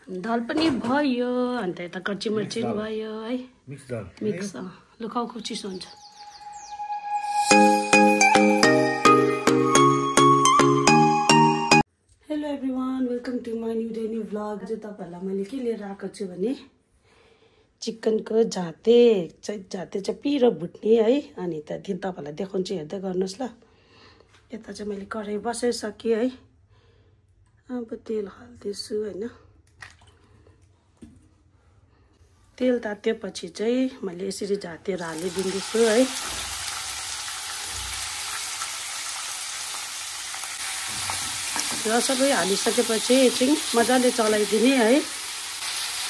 दाल पनि भयो अन्त यता कच्ची मर्ची भयो है मिक्स दाल मिक्स लुकाउको चिसो हुन्छ hello everyone welcome to my new day new vlog जो तपाईहरुलाई मैले के लिएर आएको छु भने चिकनको जाते चाहिँ पिरो भुट्ने है अनि त दिन तपाईहरुलाई देखाउँछु हेर्दै गर्नुस् ल यता चाहिँ मैले कराई बसाइसके है अब तेल हाल्दैछु हैन तेल तातेपछि चाहिँ मैले यसरी झातेर हालिदिन्छु है र सबै हालिसकेपछि एकछिन मजाले चलाइदिने है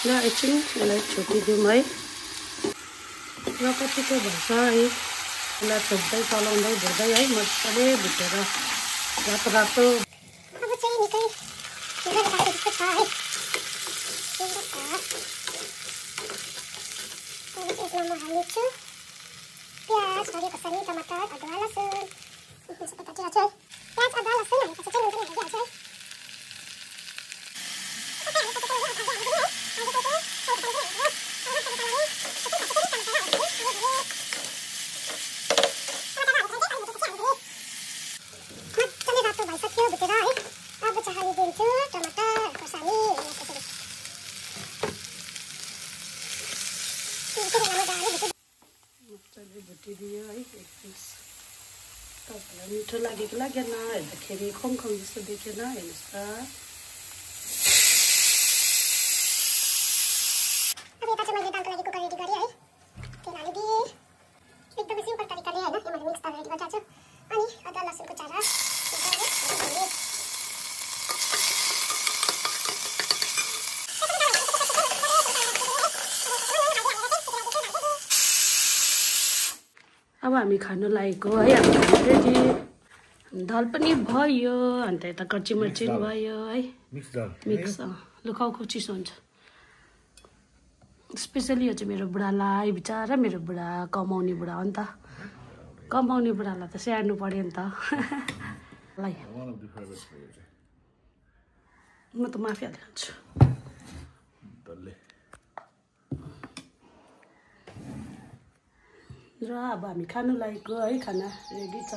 र एकछिन यसलाई छोपिदिउँ है र कतिको भन्छ है यसलाई छोप्दै चलाउँदै भुट्दै है मजाले भुटेर रातो रातो अब चाहिँ निकै मजाले पाकेको छ है यसमा म हाल्छु प्याज हरियो खोर्सानी टमाटर अदुवा लसुन सबै काटिराख्छु है प्याज अदुवा लसुन हालेपछि चाहिँ नुन पनि हालिदिइहाल्छु है मजाले रातो भइसक्यो भुटेर है अब चाहिँ हालिदिन्छु टमाटर खोर्सानी मजाले भुटिदियो है एक पिस तपाईँलाई मिठो लागेको लागेन हेर्दाखेरि खङ जस्तो देखेन हेर्नुहोस् त अब यता चाहिँ मैले दालको लागि कुकर रेडी गरेँ है तेल हालिदिएँ एकदमै सिम्पल तरिकाले हैन यो मैले मिक्स दाल रेडी गरिरहेको छु अनि अदुवा लसुनको चारा अब हामी खानु लागेको है हामी रेडी दाल पनि भयो अन्त यता कच्ची मर्ची भयो है मिक्स दाल मिक्स लुकाउको चिसो हुन्छ स्पेसली यो चाहिँ मेरो बुढालाई बिचारा मेरो बुढा कमाउने बुढा हो नि त कमाउने बुढालाई त स्याहार्नु पर्यो नि त म त माफी हालिहाल्छु र अब हामी खानु लागेको है खाना रेडी छ